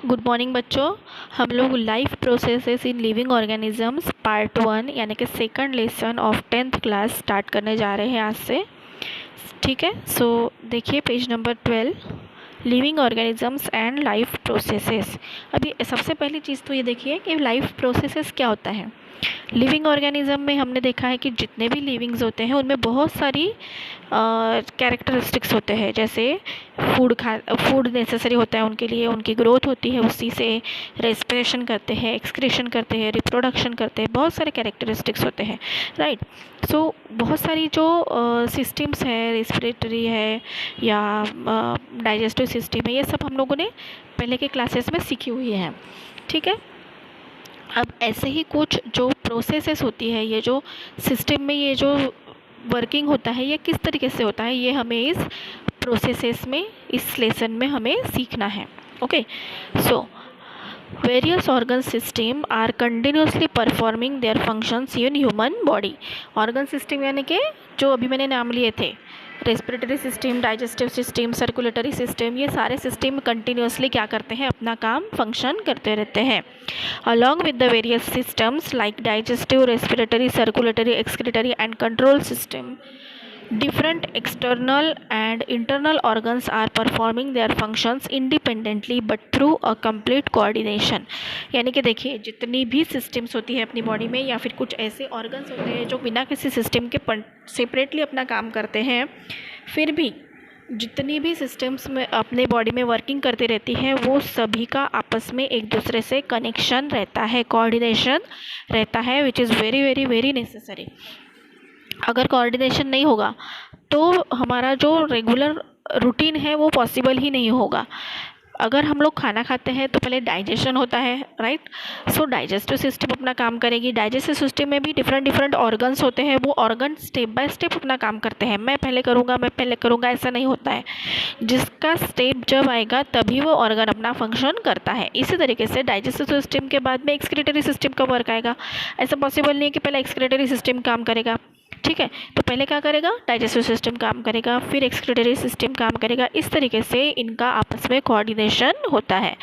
Good morning बच्चों। हम लोग life processes in living organisms part 1 यानी कि second lesson of 10th class start करने जा रहे हैं आज से। ठीक है, सो देखिए page number 12, living organisms and life processes. अभी सबसे पहली चीज़ तो ये देखिए कि लाइफ प्रोसेसेस क्या होता है। लिविंग ऑर्गेनिज्म में हमने देखा है कि जितने भी लिविंग्स होते हैं उनमें बहुत सारी कैरेक्टरिस्टिक्स होते हैं। जैसे फूड नेसेसरी होता है उनके लिए, उनकी ग्रोथ होती है, उसी से रेस्पिरेशन करते हैं, एक्सक्रीशन करते हैं, रिप्रोडक्शन करते हैं, बहुत सारे कैरेक्टरिस्टिक्स होते हैं, राइट। सो बहुत सारी जो सिस्टम्स है, रेस्पिरेटरी है या डाइजेस्टिव सिस्टम है, ये सब हम लोगों ने पहले के क्लासेस में सीखी हुई है। ठीक है, अब ऐसे ही कुछ जो प्रोसेसेस होती है, ये जो सिस्टम में ये जो वर्किंग होता है ये किस तरीके से होता है, ये हमें इस प्रोसेसेस में, इस लेसन में हमें सीखना है। Okay, so various organ system are continuously performing their functions in human body. Organ system यानी कि जो अभी मैंने नाम लिए थे, respiratory system, digestive system, circulatory system, ये सारे सिस्टम कंटिन्यूसली क्या करते हैं, अपना काम फंक्शन करते रहते हैं। Along with the various systems like digestive, respiratory, circulatory, excretory and control system, different external and internal organs are performing their functions independently but through a complete coordination। यानी कि देखिए जितनी भी सिस्टम्स होती है अपनी बॉडी में, या फिर कुछ ऐसे ऑर्गन्स होते हैं जो बिना किसी सिस्टम के सेपरेटली अपना काम करते हैं, फिर भी जितनी भी सिस्टम्स में अपने बॉडी में वर्किंग करती रहती है वो सभी का आपस में एक दूसरे से कनेक्शन रहता है, कोऑर्डिनेशन रहता है, which is very very very necessary. अगर कोऑर्डिनेशन नहीं होगा तो हमारा जो रेगुलर रूटीन है वो पॉसिबल ही नहीं होगा। अगर हम लोग खाना खाते हैं तो पहले डाइजेशन होता है, राइट। सो डाइजेस्टिव सिस्टम अपना काम करेगी। डाइजेस्टिव सिस्टम में भी डिफरेंट ऑर्गन्स होते हैं, वो ऑर्गन स्टेप बाय स्टेप अपना काम करते हैं। मैं पहले करूँगा ऐसा नहीं होता है। जिसका स्टेप जब आएगा तभी वो ऑर्गन अपना फंक्शन करता है। इसी तरीके से डाइजेस्टिव सिस्टम के बाद में एक्सक्रीटरी सिस्टम का वर्क आएगा। ऐसा पॉसिबल नहीं है कि पहले एक्सक्रीटरी सिस्टम काम करेगा, ठीक है। तो पहले क्या करेगा, डाइजेस्टिव सिस्टम काम करेगा, फिर एक्सक्रीटरी सिस्टम काम करेगा। इस तरीके से इनका आपस में कोऑर्डिनेशन होता है।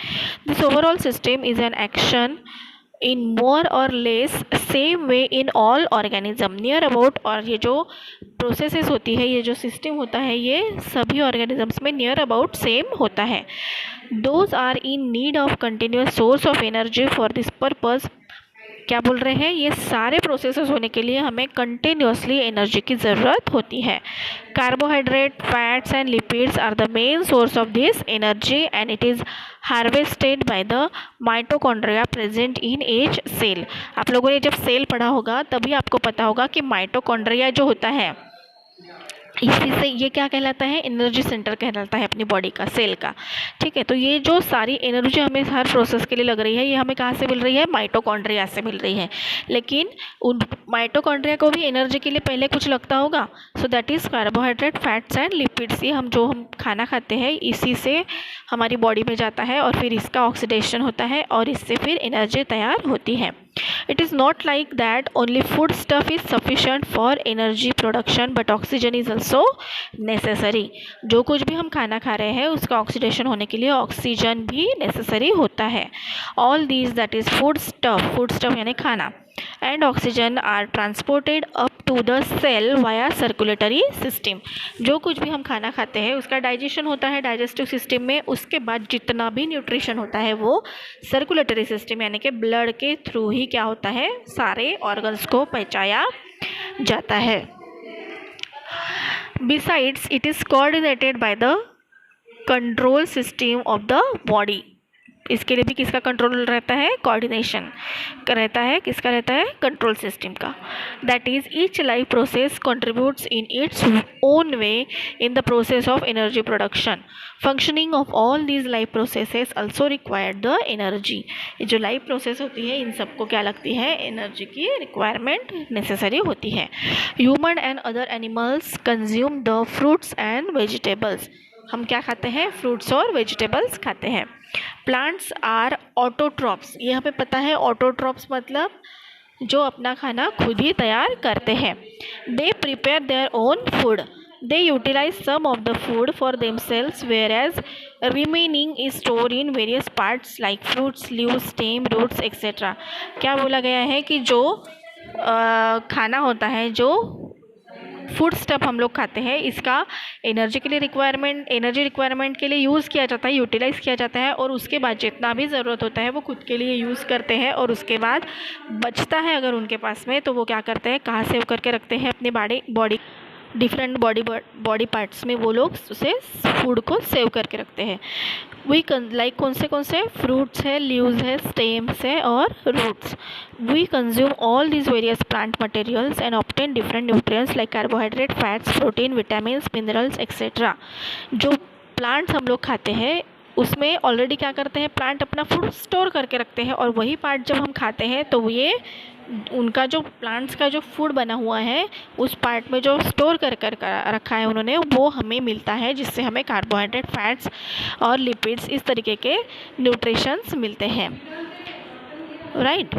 This overall system is an action in more or less same way in all organism near about. और ये जो प्रोसेसेस होती है, ये जो सिस्टम होता है, ये सभी ऑर्गेनिजम्स में नियर अबाउट सेम होता है। Those are in need of continuous source of energy for this purpose. क्या बोल रहे हैं, ये सारे प्रोसेसेस होने के लिए हमें कंटिन्यूसली एनर्जी की ज़रूरत होती है। Carbohydrate, fats and lipids are the main source of this energy and it is harvested by the mitochondria present in each cell. आप लोगों ने जब सेल पढ़ा होगा तभी आपको पता होगा कि माइटोकॉन्ड्रिया जो होता है, इसी से ये क्या कहलाता है, एनर्जी सेंटर कहलाता है अपनी बॉडी का, सेल का। ठीक है, तो ये जो सारी एनर्जी हमें हर प्रोसेस के लिए लग रही है, ये हमें कहाँ से मिल रही है, माइटोकॉन्ड्रिया से मिल रही है। लेकिन उन माइटोकॉन्ड्रिया को भी एनर्जी के लिए पहले कुछ लगता होगा। So that is carbohydrate, fats and lipids. ये हम खाना खाते हैं इसी से हमारी बॉडी में जाता है और फिर इसका ऑक्सीडेशन होता है और इससे फिर एनर्जी तैयार होती है। It is not like that only food stuff is sufficient for energy production but oxygen is also necessary। जो कुछ भी हम खाना खा रहे हैं उसका ऑक्सीडेशन होने के लिए ऑक्सीजन भी नेसेसरी होता है। All these that is food stuff यानी खाना and oxygen are transported up to the cell via circulatory system। जो कुछ भी हम खाना खाते हैं उसका डाइजेशन होता है डाइजेस्टिव सिस्टम में, उसके बाद जितना भी न्यूट्रिशन होता है वो सर्कुलेटरी सिस्टम यानी कि ब्लड के थ्रू ही क्या होता है, सारे ऑर्गन्स को पहुंचाया जाता है। Besides, it is coordinated by the control system of the body। इसके लिए भी किसका कंट्रोल रहता है, कोऑर्डिनेशन रहता है, किसका रहता है, कंट्रोल सिस्टम का। That is each life process contributes in its own way in the process of energy production. Functioning of all these life processes also required the energy. ये जो लाइफ प्रोसेस होती है इन सबको क्या लगती है, एनर्जी की रिक्वायरमेंट नेसेसरी होती है। Human and other animals consume the fruits and vegetables. हम क्या खाते हैं, फ्रूट्स और वेजिटेबल्स खाते हैं। Plants are autotrophs. ये हमें पता है, ऑटोट्रॉप्स मतलब जो अपना खाना खुद ही तैयार करते हैं। They prepare their own food. they utilize some of the food for themselves, whereas remaining is stored in various parts like fruits, leaves, stem, roots, etc. क्या बोला गया है कि जो खाना होता है, जो फूड स्टफ हम लोग खाते हैं, इसका एनर्जी रिक्वायरमेंट के लिए यूज़ किया जाता है, यूटिलाइज़ किया जाता है, और उसके बाद जितना भी ज़रूरत होता है वो खुद के लिए यूज़ करते हैं, और उसके बाद बचता है अगर उनके पास में, तो वो क्या करते हैं, कहाँ सेव करके रखते हैं, अपनी बॉडी डिफरेंट बॉडी पार्ट्स में वो लोग उसे फूड को सेव करके रखते हैं। वी लाइक कौन से फ्रूट्स है, लीव्स है, स्टेम्स है और roots. We consume all these various plant materials and obtain different nutrients like carbohydrate, fats, protein, vitamins, minerals etcetera. जो प्लांट्स हम लोग खाते हैं उसमें ऑलरेडी क्या करते हैं, प्लांट अपना फूड स्टोर करके रखते हैं, और वही पार्ट जब हम खाते हैं तो ये उनका जो प्लांट्स का जो फूड बना हुआ है उस पार्ट में जो स्टोर कर रखा है उन्होंने, वो हमें मिलता है, जिससे हमें कार्बोहाइड्रेट, फैट्स और लिपिड्स इस तरीके के न्यूट्रिशंस मिलते हैं। Right.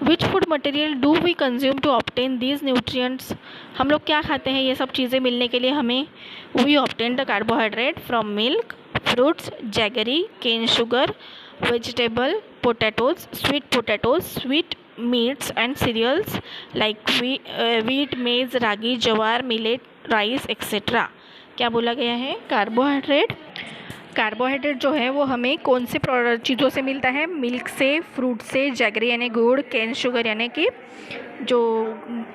Which food material do we consume to obtain these nutrients. हम लोग क्या खाते हैं ये सब चीज़ें मिलने के लिए हमें? We obtain the carbohydrate from milk, fruits, jaggery, cane sugar, vegetable, potatoes, sweet meats and cereals like wheat, maize, ragi, jawar, millet, rice etc. क्या बोला गया है? कार्बोहाइड्रेट जो है वो हमें कौन से चीज़ों से मिलता है? मिल्क से, फ्रूट से, जैगरी यानी गुड़, केन शुगर यानी कि जो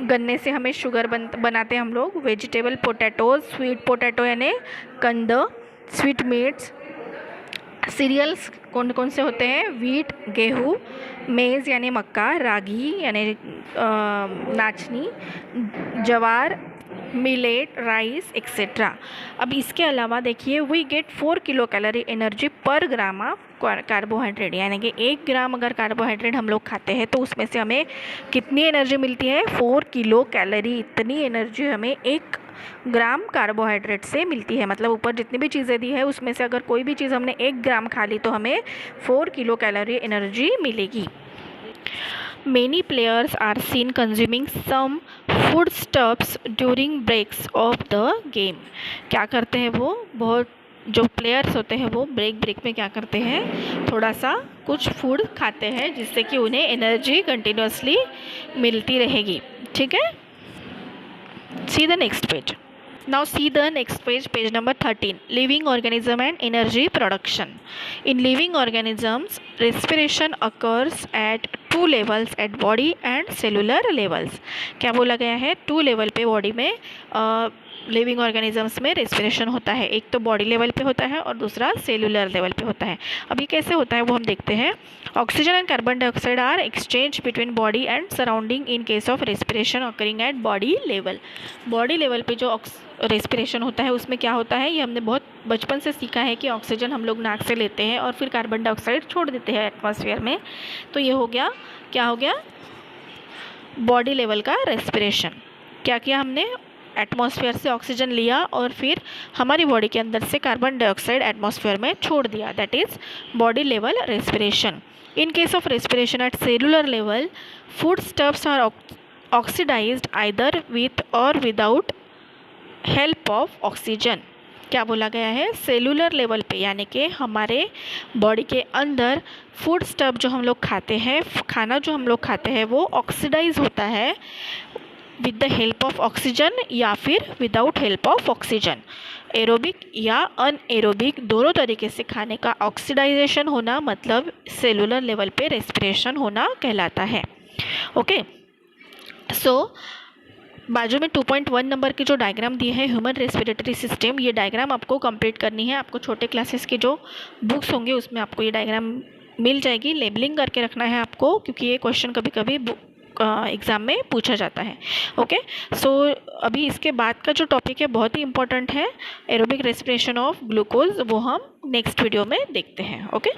गन्ने से हमें शुगर बनाते हैं हम लोग, वेजिटेबल, पोटैटोज, स्वीट पोटैटो यानी कंद, स्वीट मीट्स, सीरियल्स कौन कौन से होते हैं? वीट गेहूँ, मेज़ यानी मक्का, रागी यानी नाचनी, जवार, मिलेट, राइस एक्सेट्रा। अब इसके अलावा देखिए, we get 4 kilo calorie energy per gram of carbohydrate, यानी कि 1 ग्राम अगर कार्बोहाइड्रेट हम लोग खाते हैं तो उसमें से हमें कितनी एनर्जी मिलती है? 4 किलो कैलोरी। इतनी एनर्जी हमें 1 ग्राम कार्बोहाइड्रेट से मिलती है। मतलब ऊपर जितनी भी चीज़ें दी है उसमें से अगर कोई भी चीज़ हमने 1 ग्राम खा ली तो हमें 4 किलो कैलोरी एनर्जी मिलेगी। Many players are seen consuming some foodstuffs during breaks of the game. क्या करते हैं वो? बहुत जो प्लेयर्स होते हैं वो ब्रेक में क्या करते हैं, थोड़ा सा कुछ फूड खाते हैं जिससे कि उन्हें एनर्जी कंटिन्यूसली मिलती रहेगी। ठीक है। See the next page. Now see the next page, page number 13. Living organism and energy production. In living organisms, respiration occurs at 2 levels, at body and cellular levels. क्या बोला गया है? 2 लेवल पे body में लिविंग ऑर्गेनिजम्स में respiration होता है। एक तो बॉडी लेवल पे होता है और दूसरा सेलुलर लेवल पे होता है। अब ये कैसे होता है वो हम देखते हैं। Oxygen and carbon dioxide are exchange between body and surrounding in case of respiration occurring at body level. Body level पे जो रेस्पिरेशन होता है उसमें क्या होता है, ये हमने बहुत बचपन से सीखा है कि ऑक्सीजन हम लोग नाक से लेते हैं और फिर कार्बन डाइऑक्साइड छोड़ देते हैं एटमॉस्फेयर में। तो ये हो गया, क्या हो गया? बॉडी लेवल का रेस्पिरेशन। क्या किया हमने? एटमॉस्फेयर से ऑक्सीजन लिया और फिर हमारी बॉडी के अंदर से कार्बन डाइऑक्साइड एटमॉस्फेयर में छोड़ दिया, that is body level respiration. In case of respiration at cellular level, food stuffs are oxidised either with और विदाउट हेल्प ऑफ ऑक्सीजन। क्या बोला गया है? सेलुलर लेवल पे यानी कि हमारे बॉडी के अंदर फूड स्टफ जो हम लोग खाते हैं, खाना जो हम लोग खाते हैं वो ऑक्सीडाइज होता है with the help of oxygen या फिर without help of oxygen. Aerobic या अनएरोबिक दोनों तरीके से खाने का ऑक्सीडाइजेशन होना मतलब सेलुलर लेवल पे रेस्पिरेशन होना कहलाता है। ओके, सो बाजू में 2.1 नंबर की जो डायग्राम दी है ह्यूमन रेस्पिरेटरी सिस्टम, ये डायग्राम आपको कंप्लीट करनी है। आपको छोटे क्लासेस की जो बुक्स होंगे उसमें आपको ये डायग्राम मिल जाएगी। लेबलिंग करके रखना है आपको, क्योंकि ये क्वेश्चन कभी कभी एग्ज़ाम में पूछा जाता है। ओके, सो अभी इसके बाद का जो टॉपिक है बहुत ही इंपॉर्टेंट है, एरोबिक रेस्पिरेशन ऑफ ग्लूकोज, वो हम नेक्स्ट वीडियो में देखते हैं। ओके।